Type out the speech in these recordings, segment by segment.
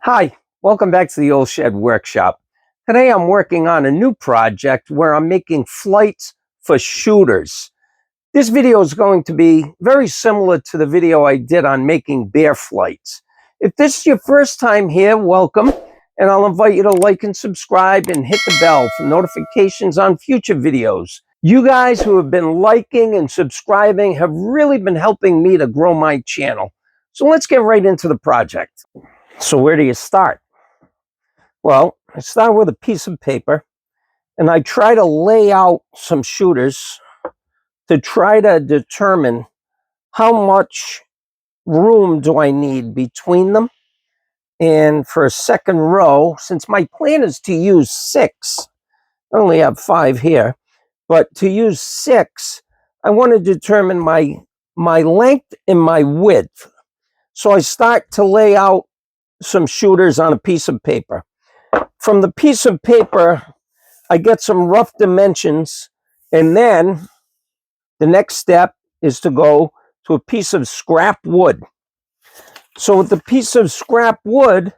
Hi, welcome back to the Old Shed Workshop. Today I'm working on a new project where I'm making flights for shooters. This video is going to be very similar to the video I did on making bear flights. If this is your first time here, welcome, and I'll invite you to like and subscribe and hit the bell for notifications on future videos. You guys who have been liking and subscribing have really been helping me to grow my channel. So let's get right into the project. So where do you start? Well, I start with a piece of paper and I try to lay out some shooters to try to determine how much room do I need between them. And for a second row, since my plan is to use 6, I only have 5 here, but to use 6, I want to determine my length and my width. So I start to lay out some shooters on a piece of paper. From the piece of paper, I get some rough dimensions, and then the next step is to go to a piece of scrap wood. So with the piece of scrap wood,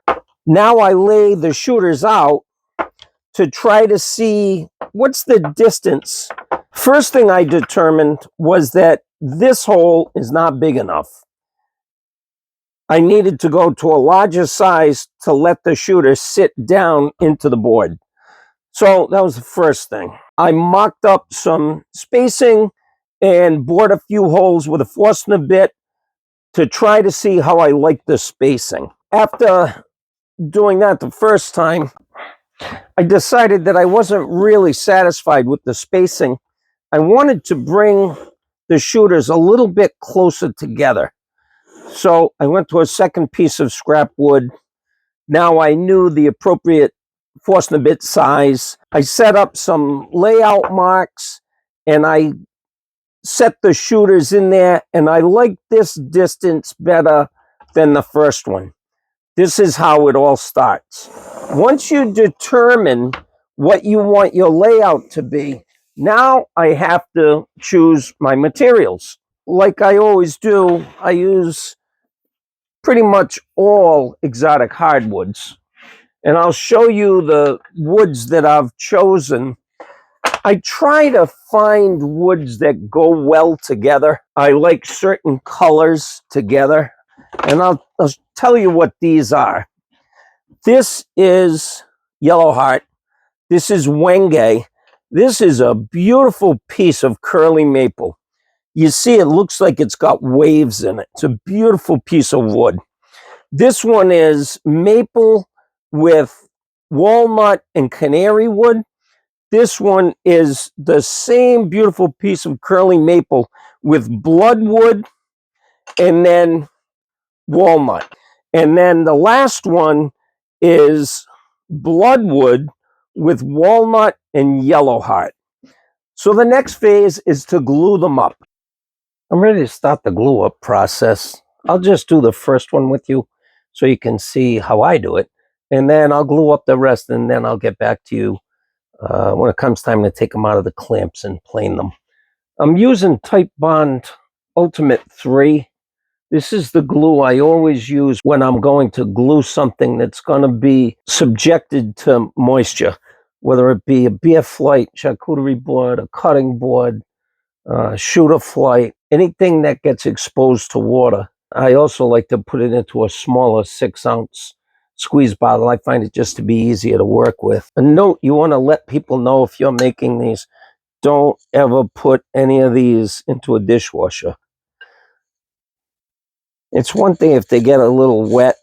now I lay the shooters out to try to see what's the distance. First thing I determined was that this hole is not big enough. I needed to go to a larger size to let the shooter sit down into the board. So that was the first thing. I mocked up some spacing and bored a few holes with a Forstner bit to try to see how I like the spacing. After doing that the first time, I decided that I wasn't really satisfied with the spacing. I wanted to bring the shooters a little bit closer together. So I went to a second piece of scrap wood. Now I knew the appropriate Forstner bit size. I set up some layout marks and I set the shooters in there, and I like this distance better than the first one. This is how it all starts. Once you determine what you want your layout to be, now I have to choose my materials. Like I always do, I use pretty much all exotic hardwoods. And I'll show you the woods that I've chosen. I try to find woods that go well together. I like certain colors together. And I'll tell you what these are. This is yellow heart. This is wenge. This is a beautiful piece of curly maple. You see, it looks like it's got waves in it. It's a beautiful piece of wood. This one is maple with walnut and canary wood. This one is the same beautiful piece of curly maple with bloodwood and then walnut. And then the last one is bloodwood with walnut and yellow heart. So the next phase is to glue them up. I'm ready to start the glue up process. I'll just do the first one with you so you can see how I do it. And then I'll glue up the rest, and then I'll get back to you when it comes time to take them out of the clamps and plane them. I'm using Type Bond Ultimate 3. This is the glue I always use when I'm going to glue something that's going to be subjected to moisture, whether it be a beer flight, charcuterie board, a cutting board, shooter flight, anything that gets exposed to water. I also like to put it into a smaller 6-ounce squeeze bottle. I find it just to be easier to work with. A note you want to let people know if you're making these: don't ever put any of these into a dishwasher. It's one thing if they get a little wet,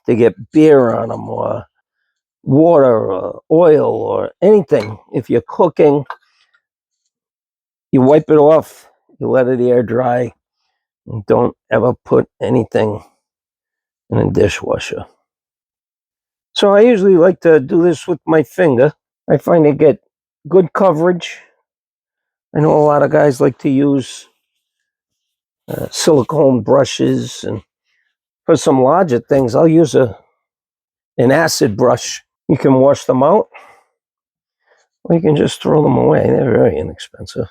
they get beer on them or water or oil or anything. If you're cooking, you wipe it off, you let it air dry, and don't ever put anything in a dishwasher. So I usually like to do this with my finger. I find I get good coverage. I know a lot of guys like to use silicone brushes, and for some larger things, I'll use an acid brush. You can wash them out, or you can just throw them away. They're very inexpensive.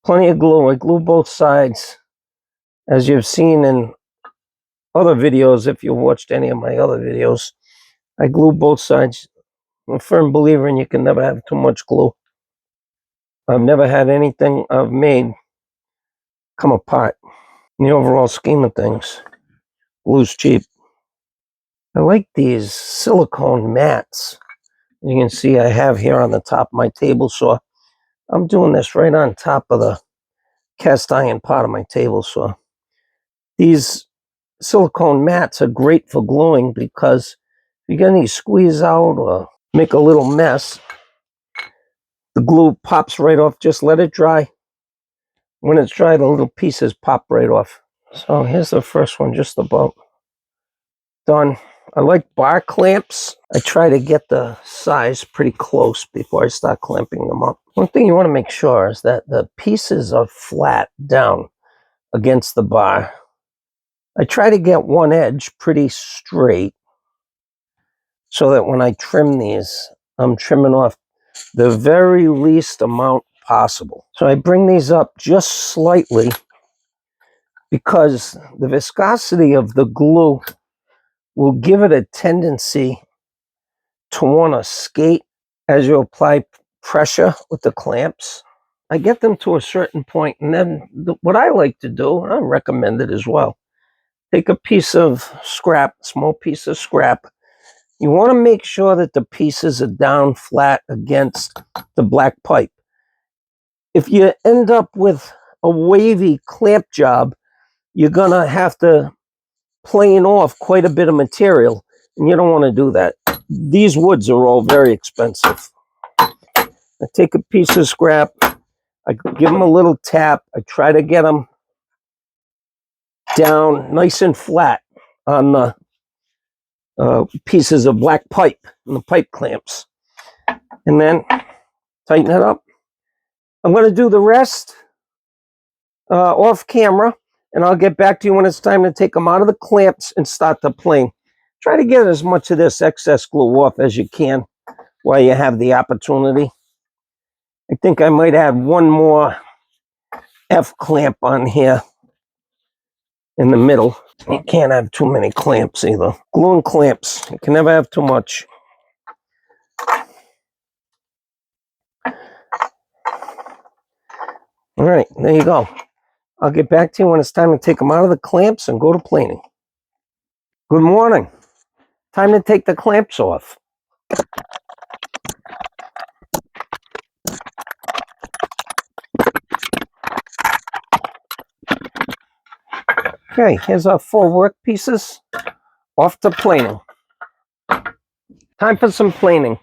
Plenty of glue. I glue both sides. As you've seen in other videos, if you've watched any of my other videos, I glue both sides. I'm a firm believer in you can never have too much glue. I've never had anything I've made come apart. In the overall scheme of things, glue's cheap. I like these silicone mats. You can see I have here on the top of my table saw. I'm doing this right on top of the cast iron part of my table saw. These silicone mats are great for gluing because if you get any squeeze out or make a little mess, the glue pops right off. Just let it dry. When it's dry, the little pieces pop right off. So here's the first one, just about done. I like bar clamps. I try to get the size pretty close before I start clamping them up. One thing you want to make sure is that the pieces are flat down against the bar. I try to get one edge pretty straight so that when I trim these, I'm trimming off the very least amount possible. So I bring these up just slightly because the viscosity of the glue will give it a tendency to want to skate as you apply pressure with the clamps. I get them to a certain point, and then what I like to do, and I recommend it as well, take a piece of scrap, small piece of scrap. You want to make sure that the pieces are down flat against the black pipe. If you end up with a wavy clamp job, you're going to have to plane off quite a bit of material, and you don't want to do that. These woods are all very expensive. I take a piece of scrap, I give them a little tap, I try to get them down nice and flat on the pieces of black pipe and the pipe clamps, and then tighten it up. I'm going to do the rest off camera, and I'll get back to you when it's time to take them out of the clamps and start the plane. Try to get as much of this excess glue off as you can while you have the opportunity. I think I might add one more F clamp on here in the middle. You can't have too many clamps either. Glue and clamps, you can never have too much. All right, there you go. I'll get back to you when it's time to take them out of the clamps and go to planing. Good morning. Time to take the clamps off. Okay, here's our 4 work pieces. Off to planing. Time for some planing.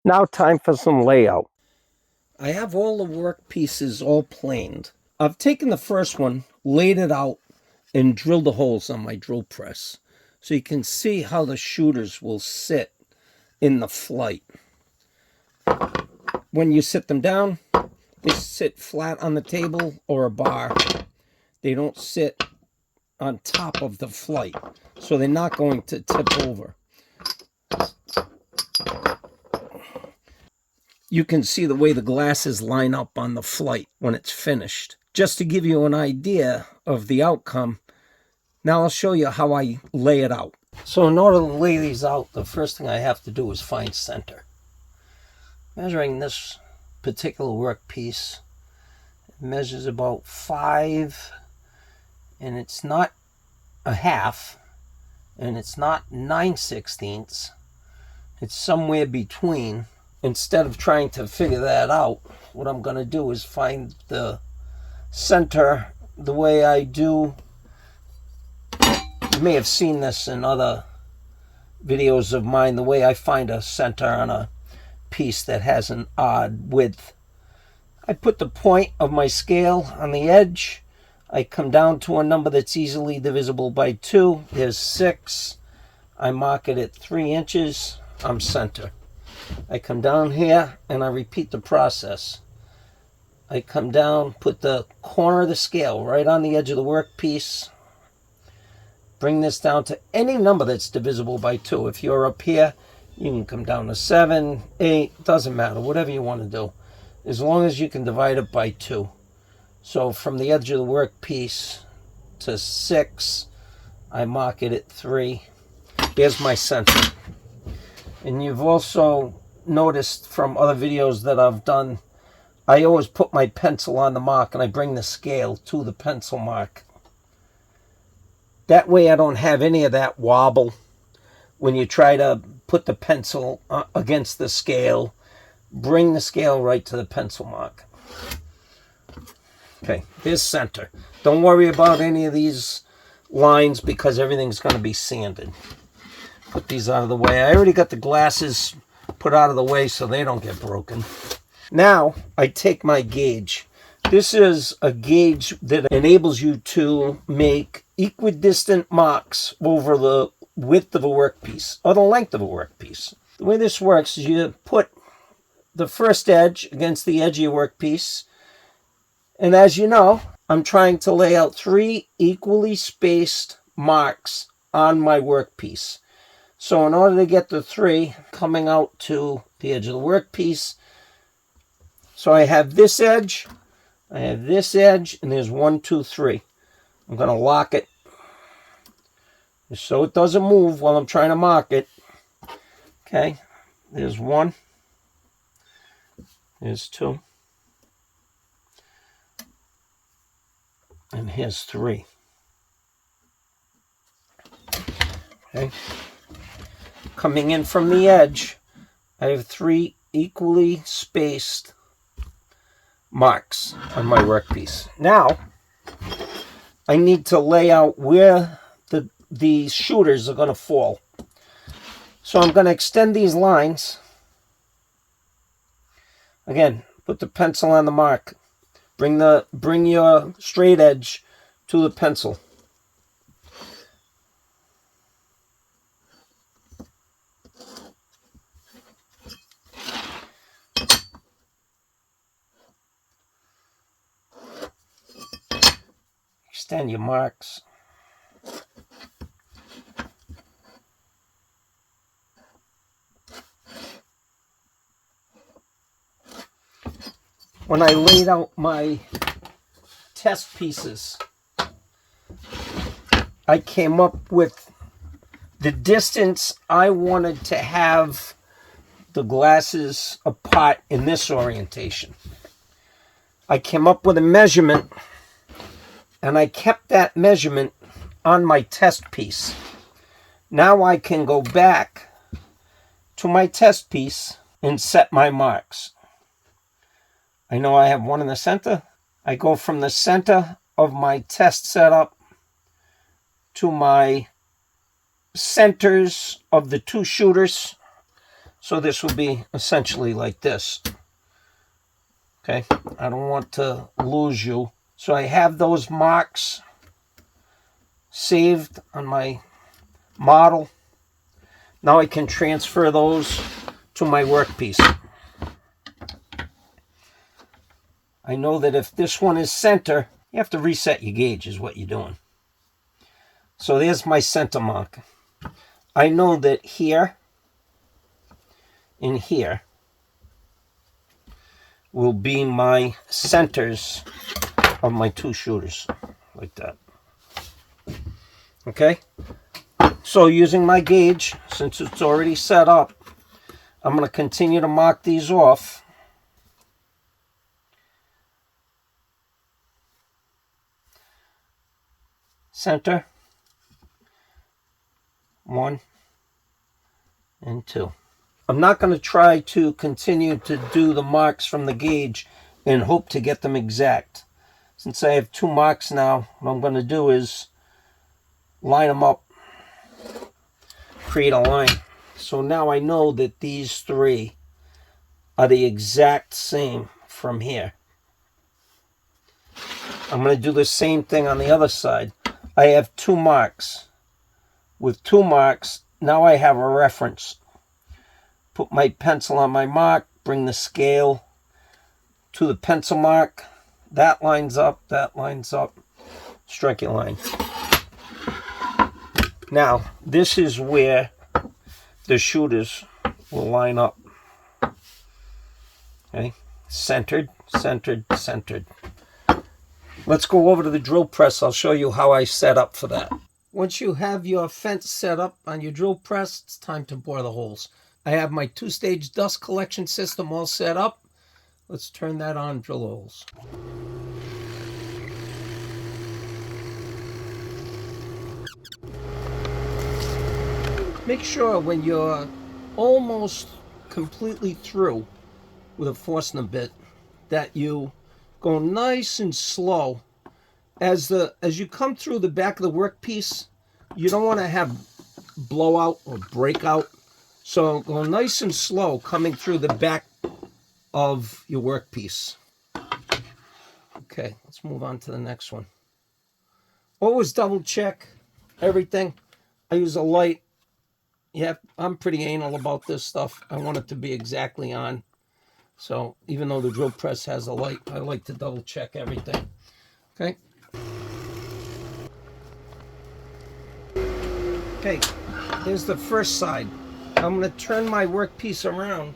Now time for some layout. I have all the work pieces all planed. I've taken the first one, laid it out, and drilled the holes on my drill press. So you can see how the shooters will sit in the flight. When you sit them down, they sit flat on the table or a bar. They don't sit on top of the flight, so they're not going to tip over. You can see the way the glasses line up on the flight when it's finished. Just to give you an idea of the outcome, now I'll show you how I lay it out. So in order to lay these out, the first thing I have to do is find center. Measuring this particular work piece, it measures about 5, and it's not a half, and it's not 9/16. It's somewhere between. Instead of trying to figure that out, what I'm going to do is find the center the way I do. You may have seen this in other videos of mine, the way I find a center on a piece that has an odd width. I put the point of my scale on the edge. I come down to a number that's easily divisible by 2. There's 6. I mark it at 3 inches. I'm center. I come down here and I repeat the process. I come down, put the corner of the scale right on the edge of the workpiece. Bring this down to any number that's divisible by 2. If you're up here, you can come down to 7, 8, doesn't matter, whatever you want to do, as long as you can divide it by 2. So from the edge of the workpiece to 6, I mark it at 3. There's my center. And you've also noticed from other videos that I've done, I always put my pencil on the mark and I bring the scale to the pencil mark. That way I don't have any of that wobble when you try to put the pencil against the scale. Bring the scale right to the pencil mark. Okay, here's center. Don't worry about any of these lines because everything's going to be sanded. Put these out of the way. I already got the glasses put out of the way so they don't get broken. Now I take my gauge. This is a gauge that enables you to make equidistant marks over the width of a workpiece or the length of a workpiece. The way this works is you put the first edge against the edge of your workpiece, and as you know, I'm trying to lay out 3 equally spaced marks on my workpiece. So in order to get the 3 coming out to the edge of the workpiece, so I have this edge, I have this edge, and there's 1, 2, 3. I'm going to lock it just so it doesn't move while I'm trying to mark it. Okay, there's 1, there's 2, and here's 3. Okay, coming in from the edge, I have 3 equally spaced marks on my workpiece. Now, I need to lay out where the shooters are going to fall. So I'm going to extend these lines. Again, put the pencil on the mark. Bring your straight edge to the pencil. Extend your marks. When I laid out my test pieces, I came up with the distance I wanted to have the glasses apart in this orientation. I came up with a measurement, and I kept that measurement on my test piece. Now I can go back to my test piece and set my marks. I know I have 1 in the center. I go from the center of my test setup to my centers of the 2 shooters. So this will be essentially like this. Okay, I don't want to lose you. So I have those marks saved on my model. Now I can transfer those to my workpiece. I know that if this one is center, you have to reset your gauge is what you're doing. So there's my center mark. I know that here and here will be my centers of my 2 shooters, like that. Okay? So using my gauge, since it's already set up, I'm going to continue to mark these off. Center, 1 and 2. I'm not going to try to continue to do the marks from the gauge and hope to get them exact. Since I have 2 marks now, what I'm going to do is line them up, create a line. So now I know that these 3 are the exact same from here. I'm going to do the same thing on the other side. I have 2 marks. With 2 marks, now I have a reference. Put my pencil on my mark, bring the scale to the pencil mark. That lines up, that lines up. Strike your line. Now, this is where the shooters will line up. Okay, centered, centered, centered. Let's go over to the drill press. I'll show you how I set up for that. Once you have your fence set up on your drill press, it's time to bore the holes. I have my two-stage dust collection system all set up. Let's turn that on, drill holes. Make sure when you're almost completely through with a Forstner bit that you go nice and slow. As you come through the back of the workpiece, you don't want to have blowout or breakout. So go nice and slow coming through the back of your workpiece. Okay, let's move on to the next one. Always double check everything. I use a light. Yeah, I'm pretty anal about this stuff. I want it to be exactly on. So even though the drill press has a light, I like to double check everything. Okay. Okay, here's the first side. I'm going to turn my workpiece around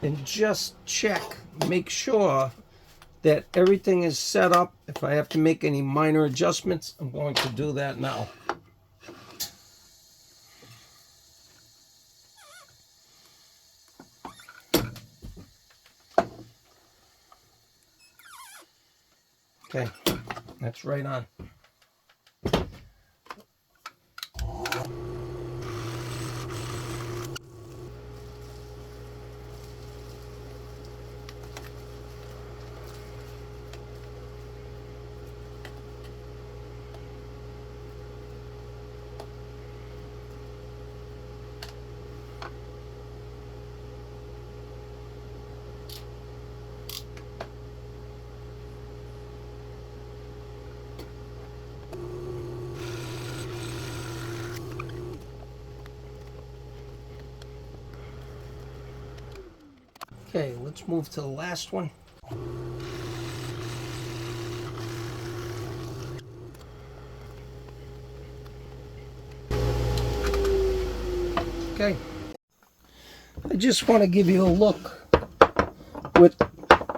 and just check, make sure that everything is set up. If I have to make any minor adjustments, I'm going to do that now. Okay, that's right on. Okay, let's move to the last one. Okay, I just want to give you a look with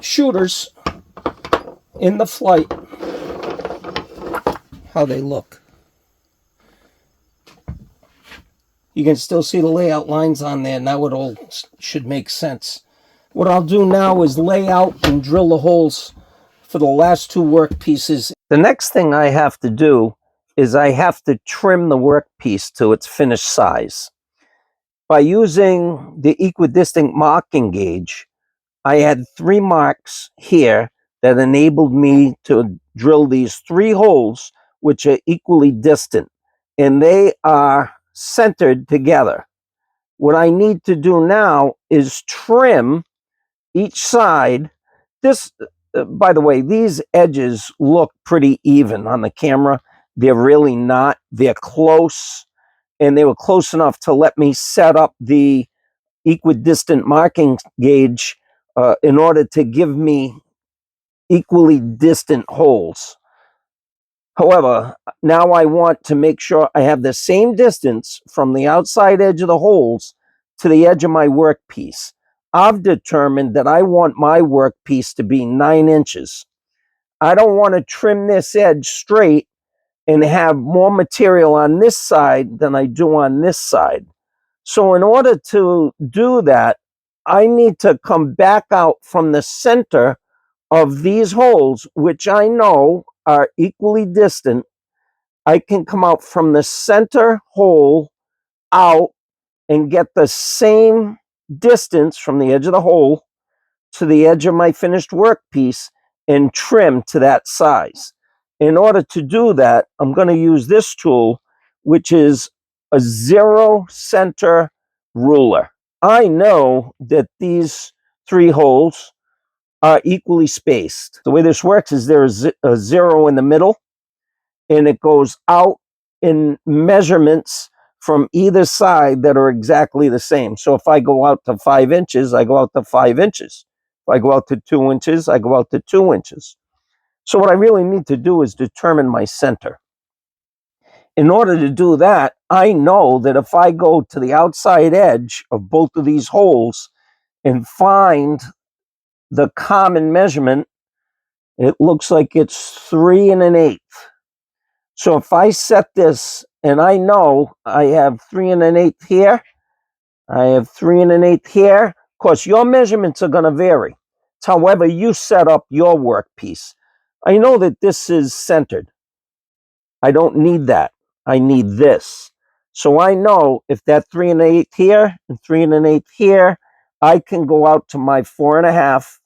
shooters in the flight, how they look. You can still see the layout lines on there. Now it all should make sense. What I'll do now is lay out and drill the holes for the last two work pieces. The next thing I have to do is I have to trim the workpiece to its finished size. By using the equidistant marking gauge, I had 3 marks here that enabled me to drill these 3 holes, which are equally distant, and they are centered together. What I need to do now is trim each side. This, by the way, these edges look pretty even on the camera. They're really not. They're close, and they were close enough to let me set up the equidistant marking gauge in order to give me equally distant holes. However, now I want to make sure I have the same distance from the outside edge of the holes to the edge of my workpiece. I've determined that I want my workpiece to be 9 inches. I don't want to trim this edge straight and have more material on this side than I do on this side. So in order to do that, I need to come back out from the center of these holes, which I know are equally distant. I can come out from the center hole out and get the same distance from the edge of the hole to the edge of my finished workpiece and trim to that size. In order to do that, I'm going to use this tool, which is a 0 center ruler. I know that these 3 holes are equally spaced. The way this works is there is a 0 in the middle, and it goes out in measurements from either side that are exactly the same. So if I go out to 5 inches, I go out to 5 inches. If I go out to 2 inches, I go out to 2 inches. So what I really need to do is determine my center. In order to do that, I know that if I go to the outside edge of both of these holes and find the common measurement, it looks like it's 3 1/8. So if I set this and I know I have 3 1/8 here, I have 3 1/8 here. Of course, your measurements are going to vary. It's however you set up your workpiece. I know that this is centered. I don't need that. I need this. So I know if that 3 1/8 here and 3 1/8 here, I can go out to my 4 1/2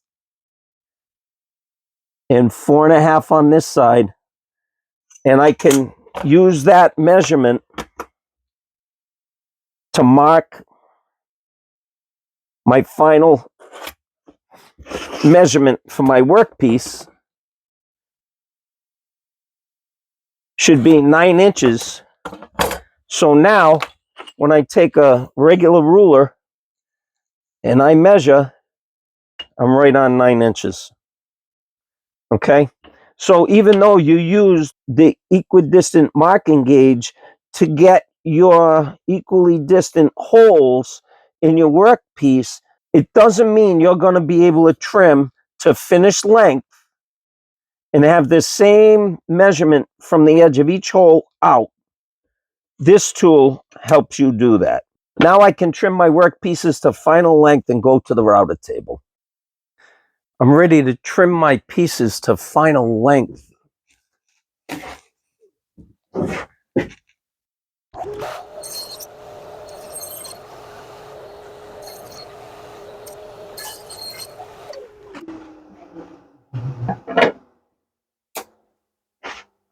and 4 1/2 on this side, and I can use that measurement to mark my final measurement for my workpiece. Should be 9 inches. So now when I take a regular ruler and I measure, I'm right on 9 inches. Okay, so even though you use the equidistant marking gauge to get your equally distant holes in your workpiece, it doesn't mean you're going to be able to trim to finished length and have the same measurement from the edge of each hole out. This tool helps you do that. Now I can trim my workpieces to final length and go to the router table. I'm ready to trim my pieces to final length.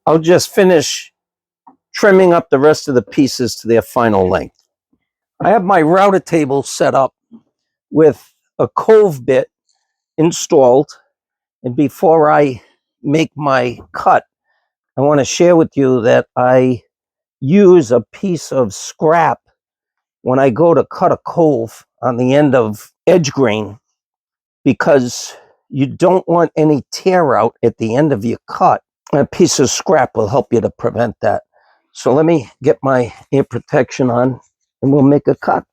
I'll just finish trimming up the rest of the pieces to their final length. I have my router table set up with a cove bit installed, and before I make my cut, I want to share with you that I use a piece of scrap when I go to cut a cove on the end of edge grain, because you don't want any tear out at the end of your cut. A piece of scrap will help you to prevent that. So let me get my ear protection on and we'll make a cut.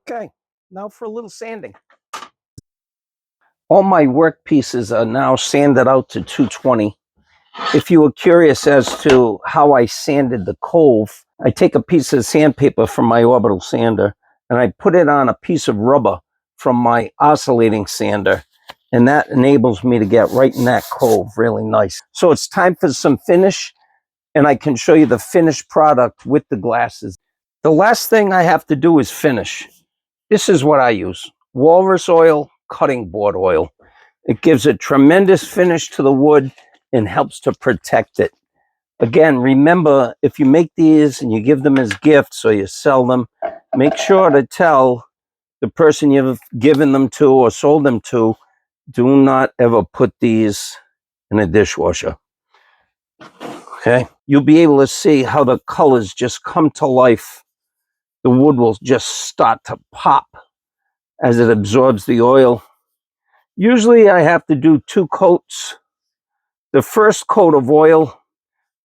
Okay, now for a little sanding. All my work pieces are now sanded out to 220. If you were curious as to how I sanded the cove, I take a piece of sandpaper from my orbital sander and I put it on a piece of rubber from my oscillating sander, and that enables me to get right in that cove really nice. So it's time for some finish, and I can show you the finished product with the glasses. The last thing I have to do is finish. This is what I use: walrus oil, cutting board oil. It gives a tremendous finish to the wood and helps to protect it. Again, remember, if you make these and you give them as gifts or you sell them, make sure to tell the person you've given them to or sold them to, do not ever put these in a dishwasher. Okay? You'll be able to see how the colors just come to life. The wood will just start to pop as it absorbs the oil. Usually I have to do 2 coats. The first coat of oil,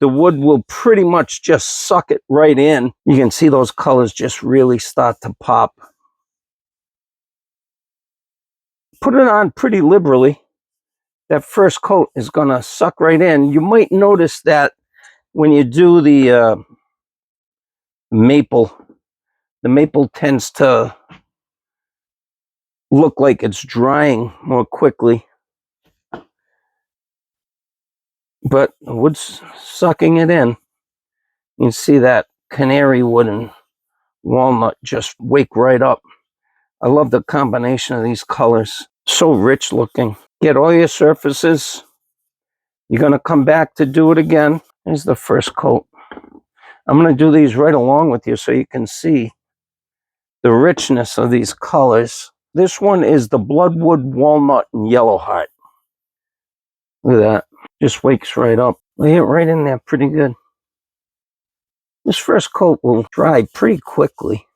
the wood will pretty much just suck it right in. You can see those colors just really start to pop. Put it on pretty liberally. That first coat is going to suck right in. You might notice that when you do the maple tends to look like it's drying more quickly. but the wood's sucking it in. You can see that canary wood and walnut just wake right up. I love the combination of these colors. So rich looking. Get all your surfaces. You're going to come back to do it again. Here's the first coat. I'm going to do these right along with you so you can see the richness of these colors. This one is the bloodwood, walnut, and yellow heart. Look at that. Just wakes right up. Lay it right in there pretty good. This first coat will dry pretty quickly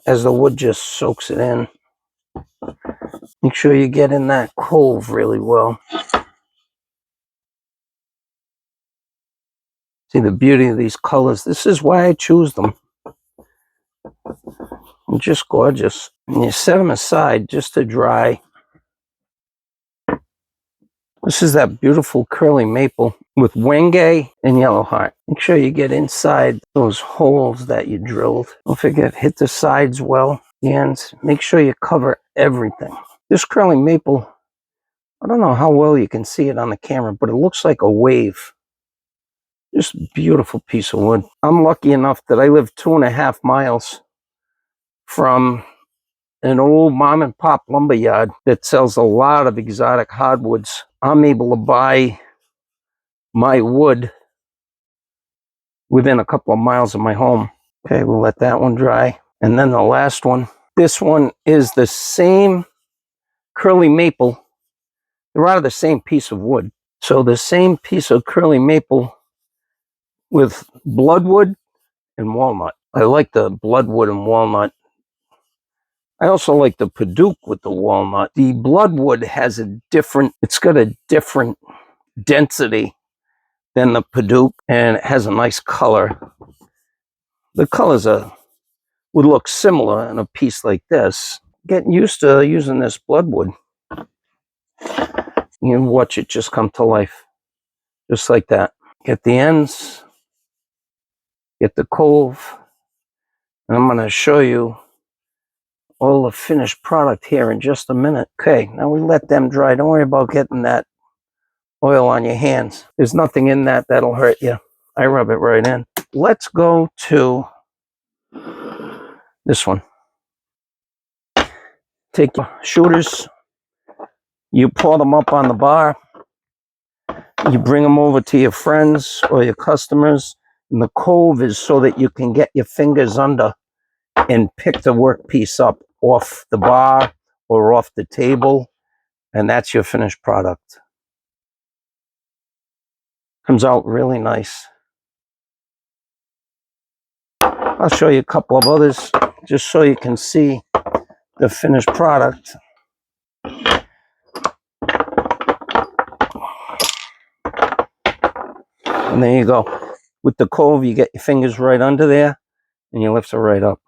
as the wood just soaks it in. Make sure you get in that cove really well. See the beauty of these colors. This is why I choose them. They're just gorgeous. And you set them aside just to dry. This is that beautiful curly maple with wenge and yellow heart. Make sure you get inside those holes that you drilled. Don't forget, hit the sides well. And make sure you cover everything. This curly maple, I don't know how well you can see it on the camera, but it looks like a wave. Just a beautiful piece of wood. I'm lucky enough that I live 2.5 miles from an old mom and pop lumber yard that sells a lot of exotic hardwoods. I'm able to buy my wood within a couple of miles of my home. Okay, we'll let that one dry. And then the last one. This one is the same curly maple. They're out of the same piece of wood. So the same piece of curly maple with bloodwood and walnut. I like the bloodwood and walnut. I also like the Paduke with the walnut. The bloodwood has it's got a different density than the Paduke, and it has a nice color. The colors would look similar in a piece like this. Getting used to using this bloodwood. You can watch it just come to life. Just like that. Get the ends. Get the cove. And I'm going to show you all the finished product here in just a minute. Okay, now we let them dry. Don't worry about getting that oil on your hands. There's nothing in that that'll hurt you. I rub it right in. Let's go to this one. Take your shooters. You pour them up on the bar. You bring them over to your friends or your customers. And the cove is so that you can get your fingers under and pick the workpiece up off the bar or off the table. And that's your finished product. Comes out really nice. I'll show you a couple of others just so you can see the finished product. And there you go. With the cove, you get your fingers right under there and you lift it right up.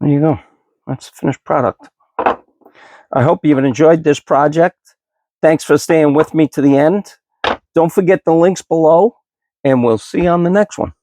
There you go. That's the finished product. I hope you've enjoyed this project. Thanks for staying with me to the end. Don't forget the links below, and we'll see you on the next one.